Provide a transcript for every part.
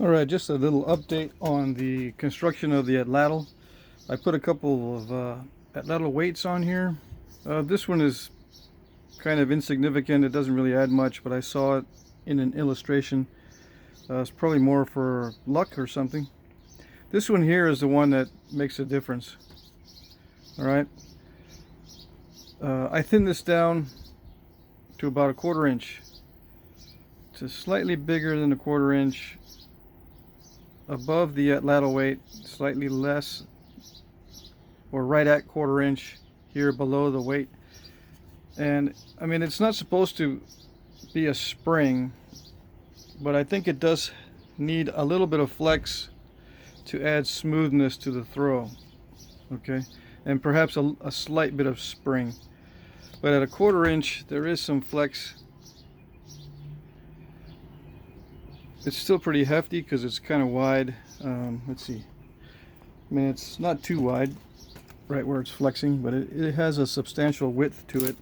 Alright, just a little update on the construction of the Atlatl. I put a couple of Atlatl weights on here. This one is kind of insignificant, it doesn't really add much, but I saw it in an illustration. It's probably more for luck or something. This one here is the one that makes a difference. Alright, I thinned this down to about 1/4 inch. It's slightly bigger than a 1/4 inch above the Atlatl weight, slightly less, or right at 1/4 inch here below the weight. And I mean, it's not supposed to be a spring, but I think it does need a little bit of flex to add smoothness to the throw, okay, and perhaps a slight bit of spring. But at a 1/4 inch there is some flex. It's still pretty hefty because it's kind of wide. Let's see, I mean, it's not too wide right where it's flexing, but it has a substantial width to it.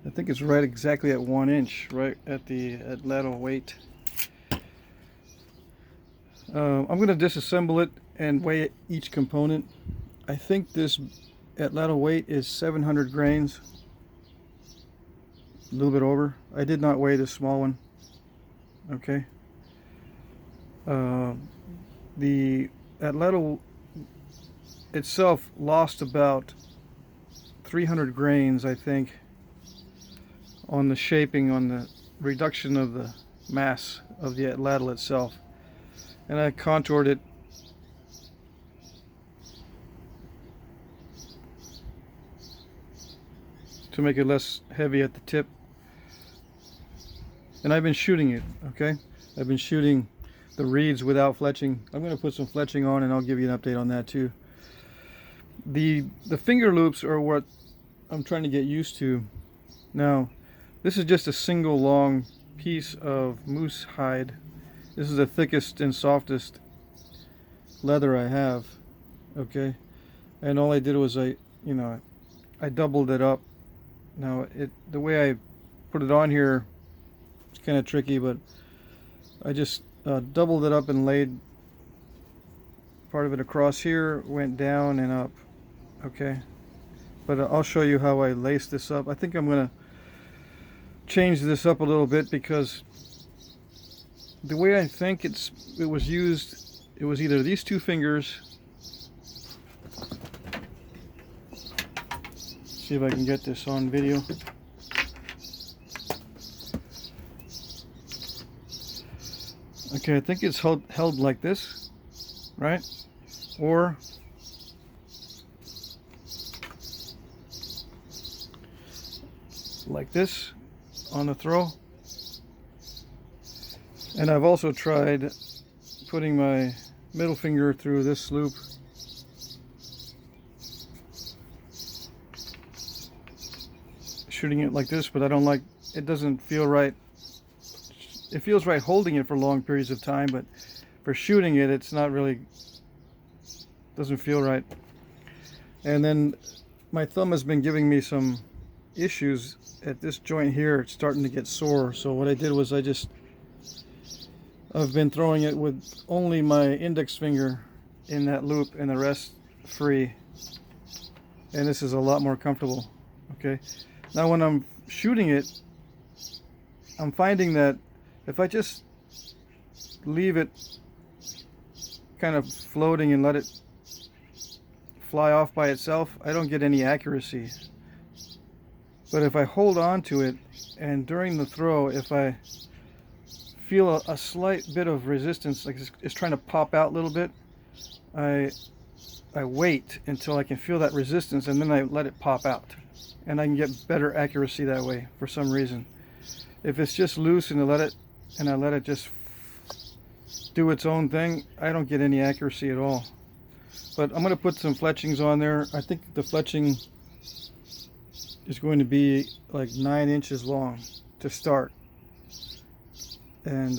I think it's right exactly at 1 inch, right at the Atlatl weight. I'm going to disassemble it and weigh each component. I think this Atlatl weight is 700 grains, a little bit over. I did not weigh the small one. Okay. The Atlatl itself lost about 300 grains, I think, on the shaping, on the reduction of the mass of the Atlatl itself. And I contoured it to make it less heavy at the tip. And I've been shooting it, okay? I've been shooting the reeds without fletching. I'm going to put some fletching on and I'll give you an update on that too. The finger loops are what I'm trying to get used to. Now, this is just a single long piece of moose hide. This is the thickest and softest leather I have, okay? And all I did was I doubled it up. Now, the way I put it on here, it's kind of tricky, but I just doubled it up and laid part of it across here, went down and up, okay? But I'll show you how I lace this up. I think I'm going to change this up a little bit because the way I think it was used, it was either these two fingers. See if I can get this on video. Okay, I think it's held like this, right? Or like this on the throw. And I've also tried putting my middle finger through this loop. Shooting it like this, but I don't like, it doesn't feel right. It feels right holding it for long periods of time, but for shooting it, it's not really, doesn't feel right. And then my thumb has been giving me some issues at this joint here. It's starting to get sore. So what I did was I've been throwing it with only my index finger in that loop and the rest free. And this is a lot more comfortable. Okay. Now when I'm shooting it, I'm finding that if I just leave it kind of floating and let it fly off by itself, I don't get any accuracy. But if I hold on to it and during the throw, if I feel a slight bit of resistance, like it's trying to pop out a little bit, I wait until I can feel that resistance and then I let it pop out. And I can get better accuracy that way for some reason. If it's just loose and I let it just do its own thing, I don't get any accuracy at all. But I'm going to put some fletchings on there. I think the fletching is going to be like 9 inches long to start. And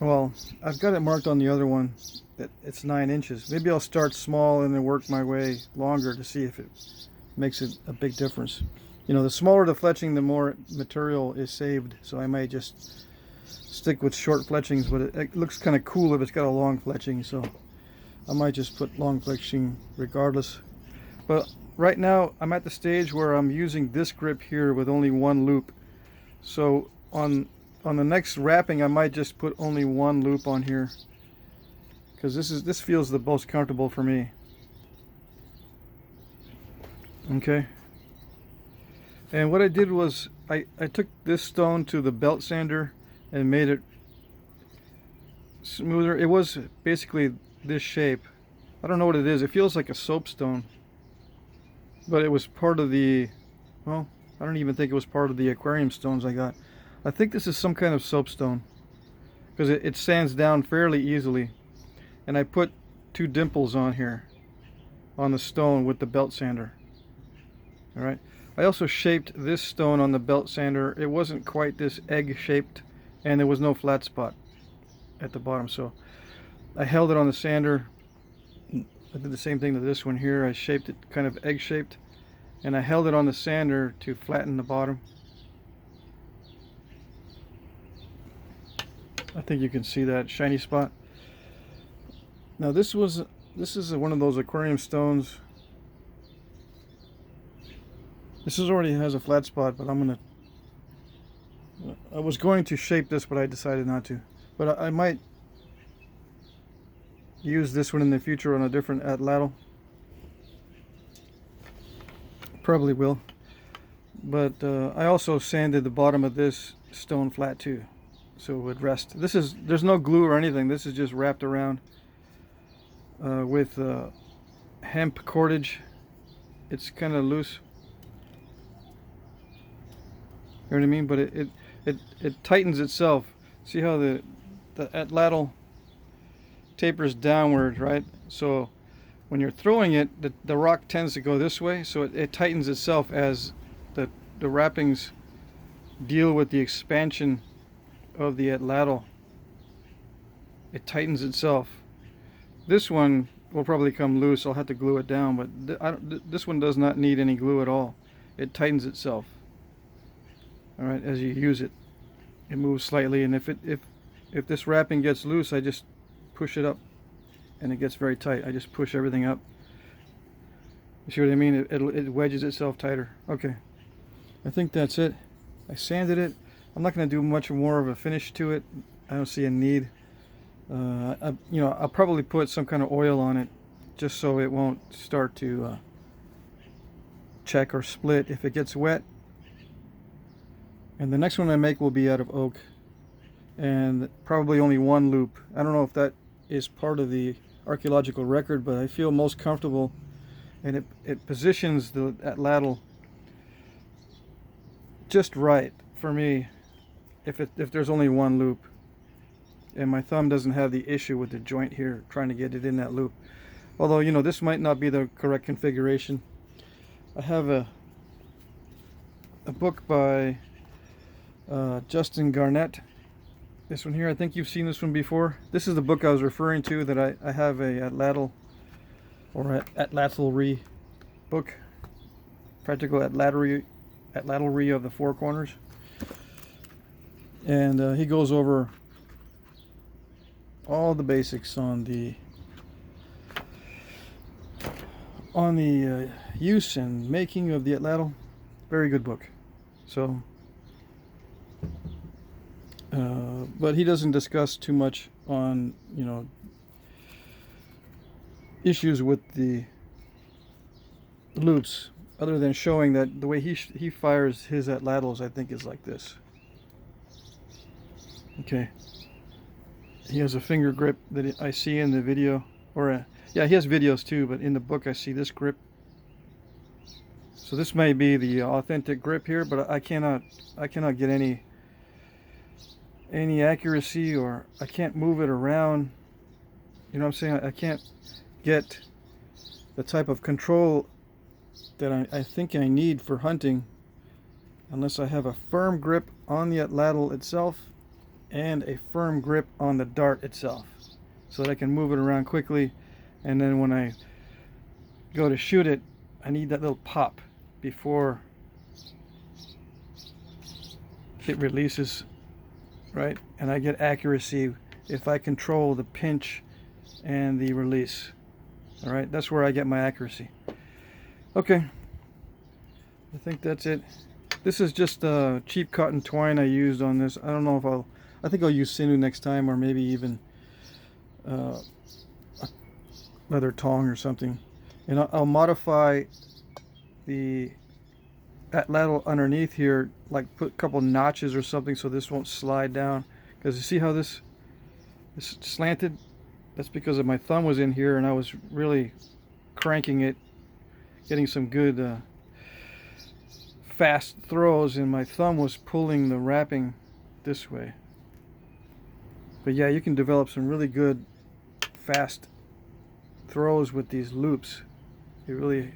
well, I've got it marked on the other one that it's 9 inches. Maybe I'll start small and then work my way longer to see if it makes it a big difference. You know, the smaller the fletching, the more material is saved. So I might just stick with short fletchings, but it looks kind of cool if it's got a long fletching, so I might just put long fletching regardless. But right now I'm at the stage where I'm using this grip here with only one loop. So on the next wrapping I might just put only one loop on here, because this feels the most comfortable for me. Okay. And what I did was I took this stone to the belt sander and made it smoother. It was basically this shape. I don't know what it is. It feels like a soapstone, but it was part of the, well, I don't even think it was part of the aquarium stones I got. I think this is some kind of soapstone, because it sands down fairly easily. And I put 2 dimples on here on the stone with the belt sander. Alright, I also shaped this stone on the belt sander. It wasn't quite this egg shaped, and there was no flat spot at the bottom, so I held it on the sander. I did the same thing to this one here. I shaped it kind of egg shaped, and I held it on the sander to flatten the bottom. I think you can see that shiny spot. Now this is one of those aquarium stones. This already has a flat spot, but I was going to shape this, but I decided not to. But I might use this one in the future on a different Atlatl. Probably will. But I also sanded the bottom of this stone flat too, so it would rest. There's no glue or anything. This is just wrapped around with hemp cordage. It's kind of loose. You know what I mean? But it tightens itself. See how the Atlatl tapers downward, right? So when you're throwing it, the rock tends to go this way, so it tightens itself as the wrappings deal with the expansion of the Atlatl. It tightens itself. This one will probably come loose. I'll have to glue it down, but this one does not need any glue at all. It tightens itself. All right, as you use it, it moves slightly, and if this wrapping gets loose, I just push it up, and it gets very tight. I just push everything up. You see what I mean? It wedges itself tighter. Okay, I think that's it. I sanded it. I'm not going to do much more of a finish to it. I don't see a need. I'll probably put some kind of oil on it, just so it won't start to check or split if it gets wet. And the next one I make will be out of oak, and probably only one loop. I don't know if that is part of the archaeological record, but I feel most comfortable, and it positions the Atlatl just right for me if there's only one loop, and my thumb doesn't have the issue with the joint here trying to get it in that loop. Although, you know, this might not be the correct configuration. I have a book by Justin Garnett. This one here, I think you've seen this one before. This is the book I was referring to, that I have a Atlatl or Atlatl book, Practical Atlatl of the Four Corners, and he goes over all the basics on the use and making of the Atlatl. Very good book. So but he doesn't discuss too much on, you know, issues with the loops, other than showing that the way he fires his Atlatls, I think, is like this. Okay. He has a finger grip that I see in the video, or yeah, he has videos too, but in the book I see this grip. So this may be the authentic grip here, but I cannot get any accuracy, or I can't move it around. You know what I'm saying? I can't get the type of control that I think I need for hunting unless I have a firm grip on the Atlatl itself and a firm grip on the dart itself, so that I can move it around quickly, and then when I go to shoot it, I need that little pop before it releases. right? And I get accuracy if I control the pinch and the release. All right, that's where I get my accuracy. Okay, I think that's it. This is just cheap cotton twine I used on this. I don't know if I think I'll use sinew next time, or maybe even a leather tong or something. And I'll modify the Atlatl underneath here, like put a couple notches or something so this won't slide down. Because you see how this is slanted? That's because of my thumb was in here and I was really cranking it, getting some good fast throws, and my thumb was pulling the wrapping this way. But yeah, you can develop some really good fast throws with these loops. It really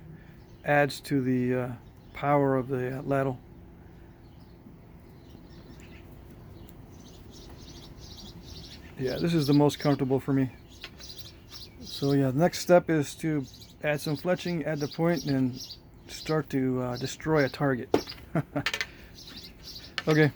adds to the power of the Atlatl. Yeah, this is the most comfortable for me. So yeah, the next step is to add some fletching, add the point, and start to destroy a target. Okay.